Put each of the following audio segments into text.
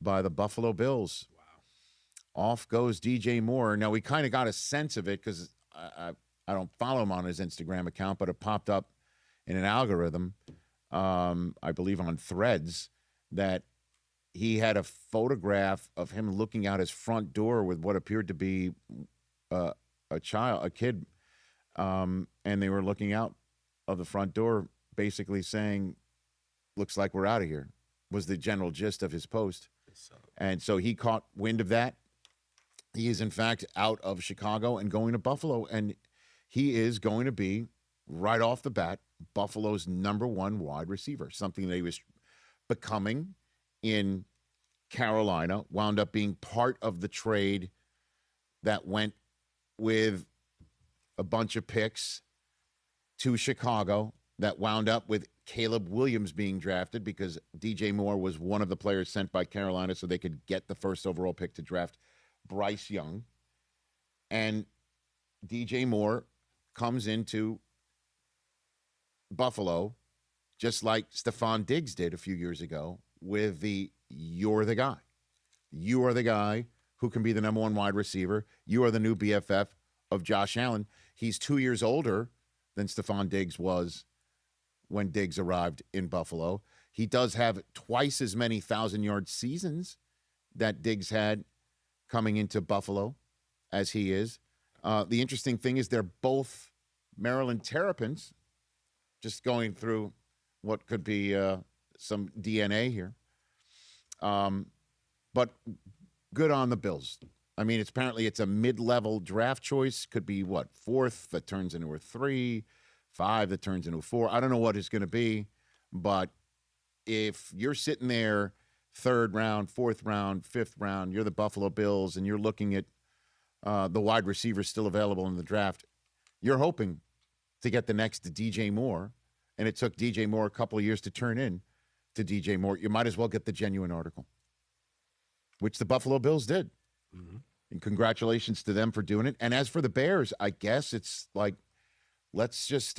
by the Buffalo Bills. Wow. Off goes DJ Moore. Now, we kind of got a sense of it because I don't follow him on his Instagram account, but it popped up in an algorithm, I believe on Threads, that he had a photograph of him looking out his front door with what appeared to be a kid, and they were looking out of the front door, basically saying, "Looks like we're out of here," was the general gist of his post. And so he caught wind of that. He is, in fact, out of Chicago and going to Buffalo, and he is going to be, right off the bat, Buffalo's number one wide receiver, something that he was becoming in Carolina, wound up being part of the trade that went with a bunch of picks to Chicago, that wound up with Caleb Williams being drafted because DJ Moore was one of the players sent by Carolina so they could get the first overall pick to draft Bryce Young. And DJ Moore comes into Buffalo just like Stephon Diggs did a few years ago with the "you're the guy. You are the guy who can be the number one wide receiver. You are the new BFF of Josh Allen." He's 2 years older than Stephon Diggs was when Diggs arrived in Buffalo. He does have twice as many 1,000-yard seasons that Diggs had coming into Buffalo as he is. The interesting thing is they're both Maryland Terrapins, just going through what could be some DNA here. But good on the Bills. I mean, apparently it's a mid-level draft choice. Could be, what, 4th that turns into a 3, 5 that turns into a 4. I don't know what it's going to be. But if you're sitting there 3rd round, 4th round, 5th round, you're the Buffalo Bills, and you're looking at the wide receivers still available in the draft, you're hoping to get the next DJ Moore. And it took DJ Moore a couple of years to turn in to DJ Moore. You might as well get the genuine article, which the Buffalo Bills did. Mm-hmm. And congratulations to them for doing it. And as for the Bears, I guess it's like, let's just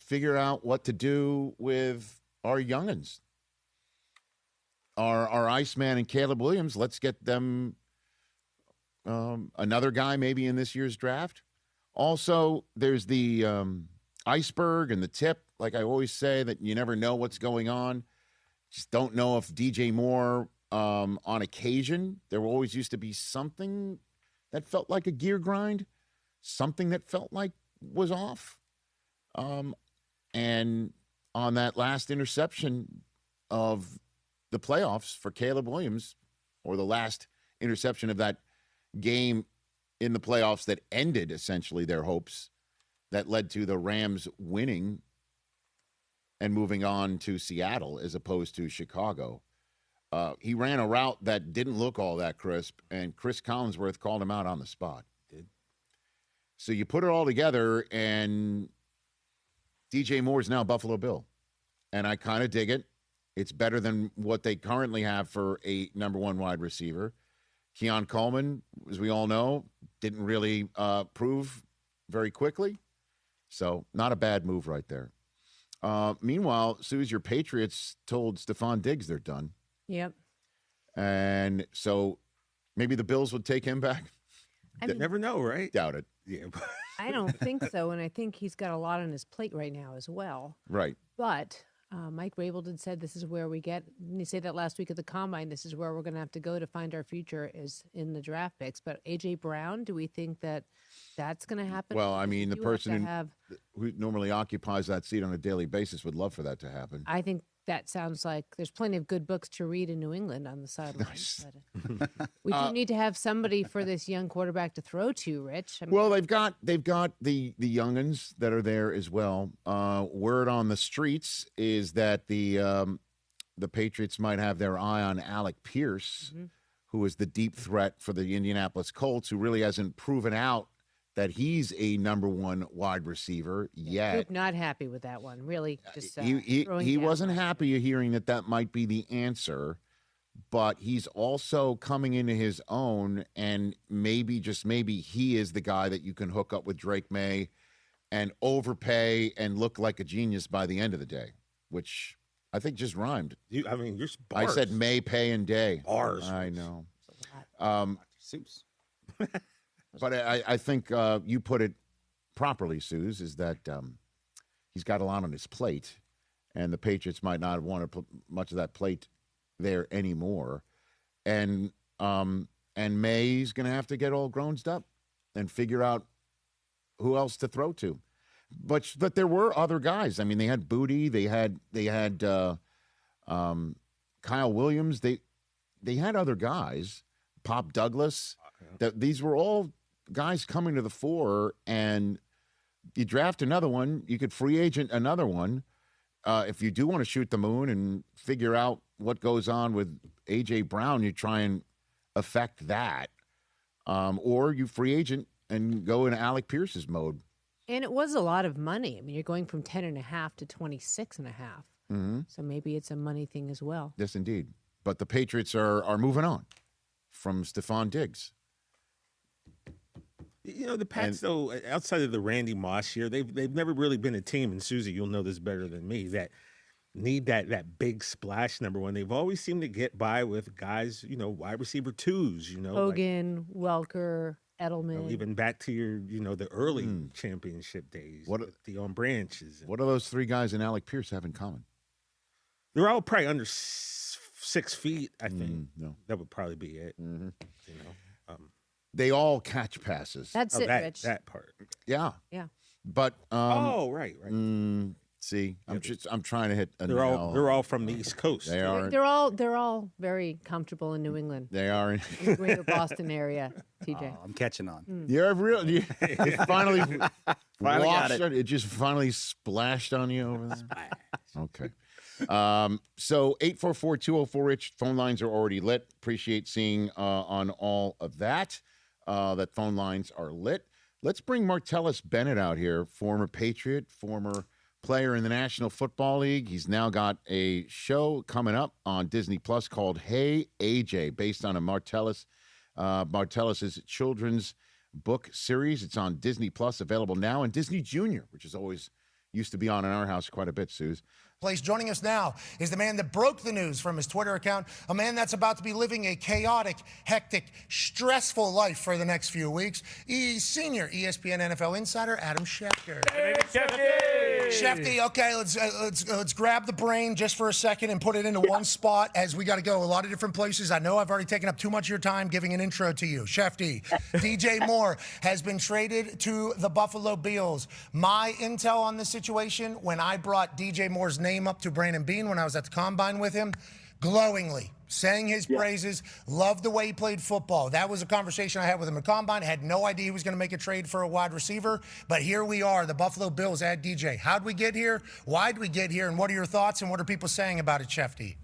figure out what to do with our youngins. Our Iceman and Caleb Williams, let's get them another guy maybe in this year's draft. Also, there's the iceberg and the tip. Like I always say, that you never know what's going on. Just don't know if DJ Moore, on occasion, there always used to be something that felt like a gear grind, something that felt like was off. And on that last interception of the playoffs for Caleb Williams, or the last interception of that game in the playoffs that ended essentially their hopes, that led to the Rams winning and moving on to Seattle as opposed to Chicago. He ran a route that didn't look all that crisp, and Chris Collinsworth called him out on the spot. Did. So you put it all together, and DJ Moore is now Buffalo Bill. And I kind of dig it. It's better than what they currently have for a number one wide receiver. Keon Coleman, as we all know, didn't really prove very quickly. So not a bad move right there. Meanwhile, Suze, your Patriots told Stephon Diggs they're done. Yep. And so maybe the Bills would take him back. I mean, never know, right? Doubt it. Yeah. I don't think so. And I think he's got a lot on his plate right now as well. Right. But Mike Rabel had said this is where we get, and he said that last week at the Combine, this is where we're going to have to go to find our future is in the draft picks. But A.J. Brown, do we think that that's going to happen? Well, I mean, the person who normally occupies that seat on a daily basis would love for that to happen. I think that sounds like there's plenty of good books to read in New England on the sidelines. Nice. We do need to have somebody for this young quarterback to throw to, Rich. I mean, well, they've got the youngins that are there as well. Word on the streets is that the Patriots might have their eye on Alec Pierce, who is the deep threat for the Indianapolis Colts, who really hasn't proven out that he's a number one wide receiver yet. Coop not happy with that one. Really, just he wasn't happy hearing that might be the answer, but he's also coming into his own, and maybe, just maybe, he is the guy that you can hook up with Drake May and overpay and look like a genius by the end of the day, which I think just rhymed. You're I bars. said May, pay, and day. Bars. I know. It's a lot. Seuss. But I think you put it properly, Suze, is that he's got a lot on his plate, and the Patriots might not want to put much of that plate there anymore. And May's going to have to get all grown up and figure out who else to throw to. But there were other guys. I mean, they had Booty, they had Kyle Williams. They had other guys, Pop Douglas. These were all guys coming to the fore, and you draft another one, you could free agent another one. If you do want to shoot the moon and figure out what goes on with A.J. Brown, you try and affect that. Or you free agent and go in Alec Pierce's mode. And it was a lot of money. I mean, you're going from 10.5 to 26.5. Mm-hmm. So maybe it's a money thing as well. Yes, indeed. But the Patriots are moving on from Stephon Diggs. The Pats, though, outside of the Randy Moss year, they've never really been a team, and Susie, you'll know this better than me, that need that big splash number one. They've always seemed to get by with guys, wide receiver twos, Hogan, Welker, Edelman. even back to your, the early championship days. What with Deion Branches. What do those three guys and Alec Pierce have in common? They're all probably under 6 feet, I think. No. That would probably be it. Mm-hmm. They all catch passes. That's it, Rich. That part. Yeah. Yeah. But right. See, I'm trying to hit a They're nail. they're all from the East Coast. They are. They're all very comfortable in New England. They are. In the greater Boston area, TJ. Oh, I'm catching on. You're real. It finally Finally got washed it. It just finally splashed on you over there. Okay. So 844-204-RICH phone lines are already lit. Appreciate seeing on all of that phone lines are lit. Let's bring Martellus Bennett out here, former Patriot, former player in the National Football League. He's now got a show coming up on Disney Plus called Hey AJ, based on a Martellus's children's book series. It's on Disney Plus, available now, and Disney Junior, which is always used to be on in our house quite a bit, Suze. Joining us now is the man that broke the news from his Twitter account, a man that's about to be living a chaotic, hectic, stressful life for the next few weeks. Senior ESPN NFL insider Adam Schefter. Hey, Shefty, okay, let's grab the brain just for a second and put it into one spot, as we got to go a lot of different places. I know I've already taken up too much of your time giving an intro to you. Shefty, DJ Moore has been traded to the Buffalo Bills. My intel on this situation, when I brought DJ Moore's name up to Brandon Beane when I was at the Combine with him, glowingly sang his praises, loved the way he played football. That was a conversation I had with him at Combine. Had no idea he was going to make a trade for a wide receiver, but here we are, the Buffalo Bills add DJ. How'd we get here? Why'd we get here? And what are your thoughts, and what are people saying about it, Shefty?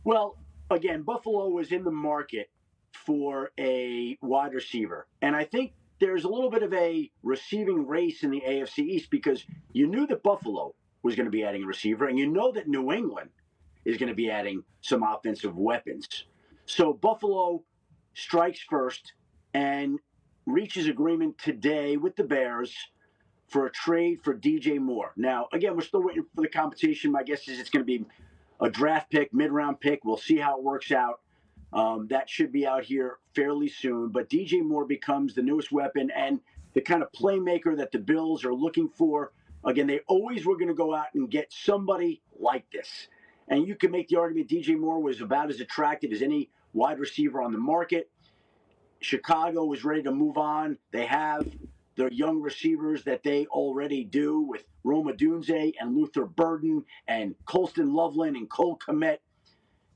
Well, again, Buffalo was in the market for a wide receiver. And I think there's a little bit of a receiving race in the AFC East, because you knew that Buffalo was going to be adding a receiver, and you know that New England is going to be adding some offensive weapons. So Buffalo strikes first and reaches agreement today with the Bears for a trade for DJ Moore. Now, again, we're still waiting for the compensation. My guess is it's going to be a draft pick, mid-round pick. We'll see how it works out. That should be out here fairly soon. But DJ Moore becomes the newest weapon and the kind of playmaker that the Bills are looking for. Again, they always were going to go out and get somebody like this. And you can make the argument DJ Moore was about as attractive as any wide receiver on the market. Chicago was ready to move on. They have their young receivers that they already do with Roma Dunze and Luther Burden and Colston Loveland and Cole Kmet.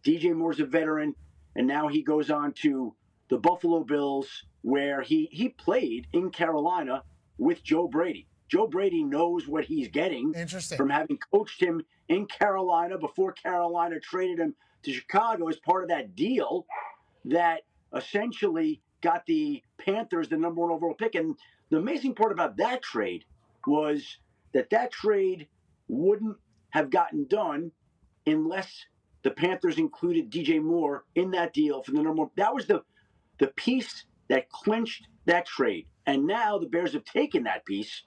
DJ Moore's a veteran, and now he goes on to the Buffalo Bills, where he played in Carolina with Joe Brady. Joe Brady knows what he's getting from having coached him in Carolina before Carolina traded him to Chicago as part of that deal that essentially got the Panthers the number 1 overall pick. And the amazing part about that trade was that trade wouldn't have gotten done unless the Panthers included DJ Moore in that deal for the number 1. That was the piece that clinched that trade. And now the Bears have taken that piece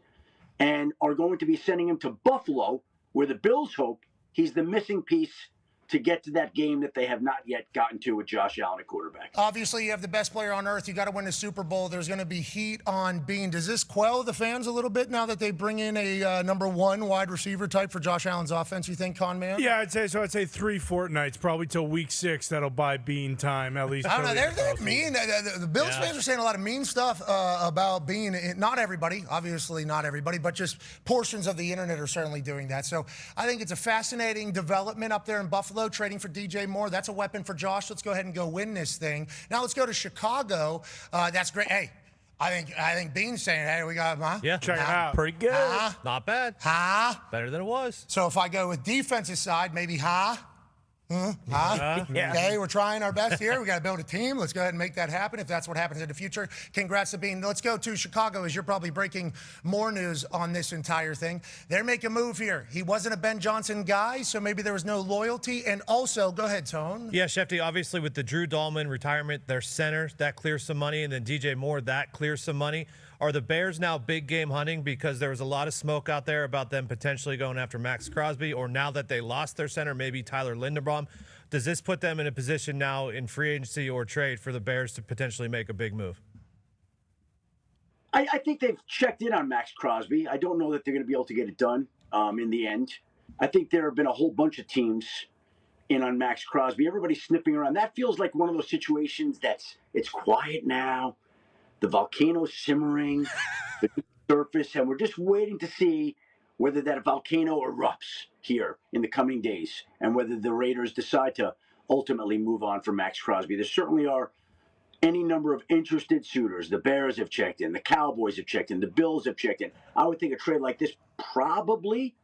and are going to be sending him to Buffalo, where the Bills hope he's the missing piece to get to that game that they have not yet gotten to with Josh Allen at quarterback. Obviously, you have the best player on earth. You got to win the Super Bowl. There's going to be heat on Bean. Does this quell the fans a little bit now that they bring in a number one wide receiver type for Josh Allen's offense, you think, Con Man? Yeah, I'd say 3 fortnights, probably till week 6. That'll buy Bean time, at least. I don't know. They're mean. The Bills fans are saying a lot of mean stuff about Bean. Not everybody, obviously not everybody, but just portions of the internet are certainly doing that. So I think it's a fascinating development up there in Buffalo, trading for DJ Moore. That's a weapon for Josh. Let's go ahead and go win this thing. Now let's go to Chicago. That's great. Hey, I think Bean's saying, hey, we got, Yeah, check it out. Pretty good. Not bad. Better than it was. So if I go with defensive side, maybe Okay, we're trying our best here. We got to build a team. Let's go ahead and make that happen if that's what happens in the future. Congrats to Bean. Let's go to Chicago, as you're probably breaking more news on this entire thing. They're making a move here. He wasn't a Ben Johnson guy, so maybe there was no loyalty. And also, go ahead, Tone. Yeah, Shefty, obviously with the Drew Dahlman retirement, their center, that clears some money, and then DJ Moore, that clears some money. Are the Bears now big game hunting because there was a lot of smoke out there about them potentially going after Max Crosby, or now that they lost their center, maybe Tyler Linderbaum? Does this put them in a position now in free agency or trade for the Bears to potentially make a big move? I think they've checked in on Max Crosby. I don't know that they're going to be able to get it done in the end. I think there have been a whole bunch of teams in on Max Crosby. Everybody's sniffing around. That feels like one of those situations it's quiet now. The volcano's simmering, the surface, and we're just waiting to see whether that volcano erupts here in the coming days and whether the Raiders decide to ultimately move on from Max Crosby. There certainly are any number of interested suitors. The Bears have checked in. The Cowboys have checked in. The Bills have checked in. I would think a trade like this probably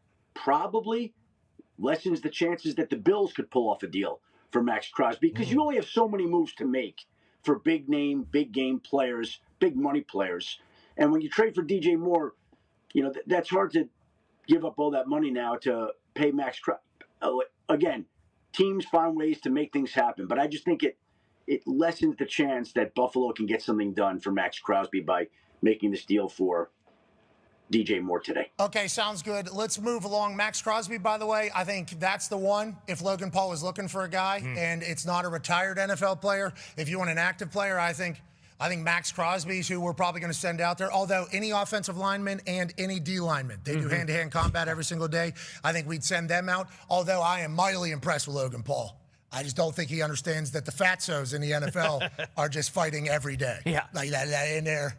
lessens the chances that the Bills could pull off a deal for Max Crosby because you only have so many moves to make for big name, big game players, big money players. And when you trade for DJ Moore, that's hard to give up all that money now to pay Max Crosby. Again, teams find ways to make things happen, but I just think it lessens the chance that Buffalo can get something done for Max Crosby by making this deal for DJ Moore today. Okay, sounds good. Let's move along. Max Crosby, by the way, I think that's the one. If Logan Paul is looking for a guy and it's not a retired NFL player, if you want an active player, I think Max Crosby's who we're probably going to send out there. Although any offensive lineman and any D lineman, they do hand-to-hand combat every single day. I think we'd send them out. Although I am mightily impressed with Logan Paul. I just don't think he understands that the fatzos in the NFL are just fighting every day. Yeah. Like that in there.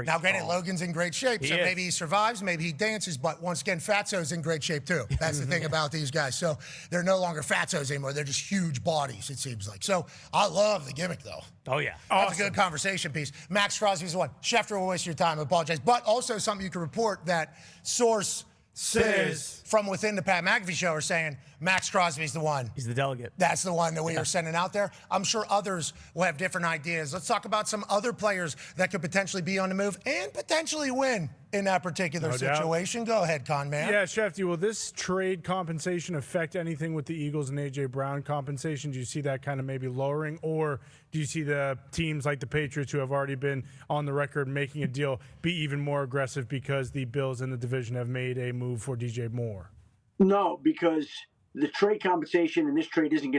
Now, granted, Logan's in great shape, so maybe he survives, maybe he dances, but once again, Fatso's in great shape, too. That's the thing about these guys. So they're no longer Fatsos anymore. They're just huge bodies, it seems like. So I love the gimmick, though. Oh, yeah. That's a good conversation piece. Max Crosby's the one. Schefter will waste your time. I apologize. But also something you can report that source says from within the Pat McAfee show are saying Max Crosby's the one. He's the delegate. That's the one that we are sending out there. I'm sure others will have different ideas. Let's talk about some other players that could potentially be on the move and potentially win in that particular situation. Go ahead, Con Man. Yeah, Shefty, will this trade compensation affect anything with the Eagles and A.J. Brown compensation? Do you see that kind of maybe lowering? Or do you see the teams like the Patriots, who have already been on the record making a deal, be even more aggressive because the Bills in the division have made a move for DJ Moore? No, because the trade compensation in this trade isn't going